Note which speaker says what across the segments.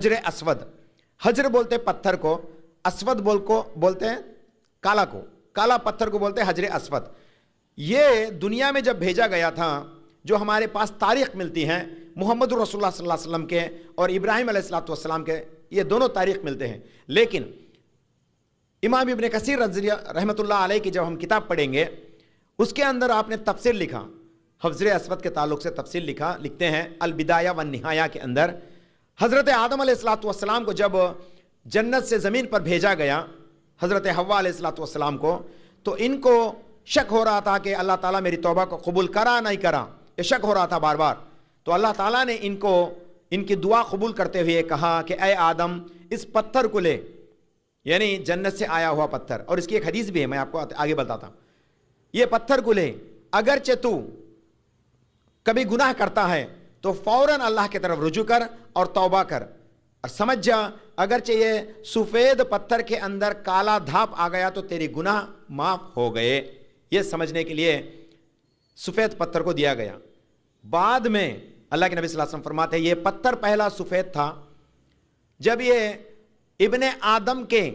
Speaker 1: हजर असवद, हजर बोलते पत्थर को, असवद बोलते हैं काला को, काला पत्थर को बोलते हैं हजर असवद। ये दुनिया में जब भेजा गया था, जो हमारे पास तारीख मिलती हैं मोहम्मद रसूलुल्लाह सल्लल्लाहु अलैहि वसल्लम के और इब्राहिम अलैहिस्सलातु वस्सलाम के, ये दोनों तारीख मिलते हैं। लेकिन इमाम इब्न कसीर रहमतुल्लाह अलैह की जब हम किताब पढ़ेंगे, उसके अंदर आपने तफसीर लिखा, हजर असवद के ताल्लुक से तफसीर लिखते हैं अल बिदाया व निहाया के अंदर। हज़रत आदम अलैहिस्सलातु वस्सलाम को जब जन्नत से ज़मीन पर भेजा गया, हज़रत हव्वा अलैहिस्सलातु वस्सलाम को, तो इनको शक हो रहा था कि अल्लाह ताला मेरी तौबा को कबूल करा नहीं करा, ये शक हो रहा था बार बार। तो अल्लाह ताला ने इनको इनकी दुआ कबूल करते हुए कहा कि ए आदम, इस पत्थर को ले, यानी जन्नत से आया हुआ पत्थर, और इसकी एक हदीस भी है, मैं आपको आगे बताता हूँ। ये पत्थर को ले, अगरचे तू कभी गुनाह करता है तो फौरन अल्लाह की तरफ रुजू कर और तौबा कर, और समझ जा अगरचे ये सफ़ेद पत्थर के अंदर काला धाप आ गया तो तेरी गुनाह माफ हो गए। ये समझने के लिए सफ़ेद पत्थर को दिया गया। बाद में अल्लाह के नबी सल्लल्लाहु अलैहि वसल्लम फरमाते हैं, ये पत्थर पहला सफ़ेद था, जब ये इब्ने आदम के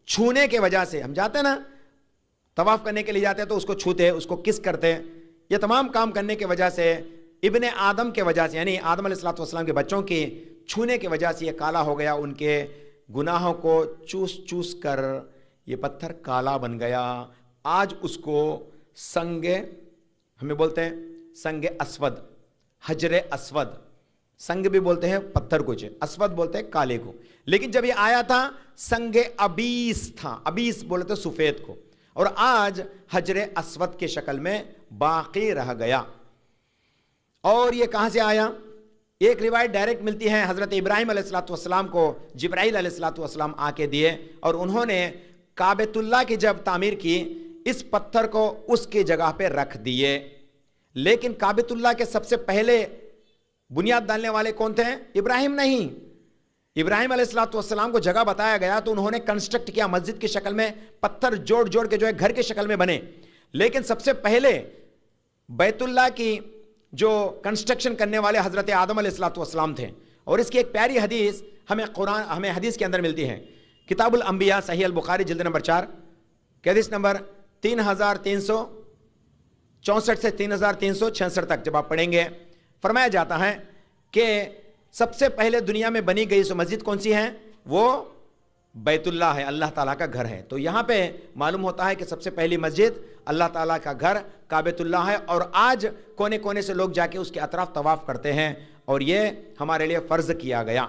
Speaker 1: छूने के वजह से, हम जाते ना तवाफ करने के लिए जाते हैं तो उसको छूते, उसको किस करते, ये तमाम काम करने की वजह से इब्ने आदम के वजह से, यानी आदम अलैहिस्सलातु वस्सलाम के बच्चों के छूने की वजह से ये काला हो गया। उनके गुनाहों को चूस चूस कर ये पत्थर काला बन गया। आज उसको संगे, हमें बोलते हैं संगे असवद, हजरे असवद, संग भी बोलते हैं पत्थर को, असवद बोलते हैं काले को। लेकिन जब ये आया था संगे अबीस था, अबीस बोलते हैं सफ़ेद को, और आज हजरे असवद के शक्ल में बाकी रह गया। और ये कहाँ से आया? एक रिवायत डायरेक्ट मिलती है, हज़रत इब्राहिम अलैहिस्सलातु वस्सलाम को जिब्राइल अलैहिस्सलातु वस्सलाम आके दिए, और उन्होंने काबतुल्लाह की जब तामीर की, इस पत्थर को उसकी जगह पे रख दिए। लेकिन काबतुल्लाह के सबसे पहले बुनियाद डालने वाले कौन थे? इब्राहिम नहीं। इब्राहिम अलैहिस्सलातु वस्सलाम को जगह बताया गया तो उन्होंने कंस्ट्रक्ट किया, मस्जिद की शक्ल में पत्थर जोड़ जोड़ के जो है घर की शक्ल में बने। लेकिन सबसे पहले बैतुल्लाह की जो कंस्ट्रक्शन करने वाले हज़रत आदम अलैहिस्सलातु वस्सलाम थे। और इसकी एक प्यारी हदीस हमें हदीस के अंदर मिलती है, किताबुल अंबिया सही अल बुखारी जिल्द नंबर 4 हदीस नंबर 3364 से 3366 तक जब आप पढ़ेंगे, फरमाया जाता है कि सबसे पहले दुनिया में बनी गई सो मस्जिद कौन सी है? वो बैतुल्लाह है, अल्लाह ताला का घर है। तो यहाँ पे मालूम होता है कि सबसे पहली मस्जिद अल्लाह ताला का घर काबतुल्लाह है, और आज कोने कोने से लोग जाके उसके अतराफ तवाफ करते हैं, और ये हमारे लिए फ़र्ज़ किया गया।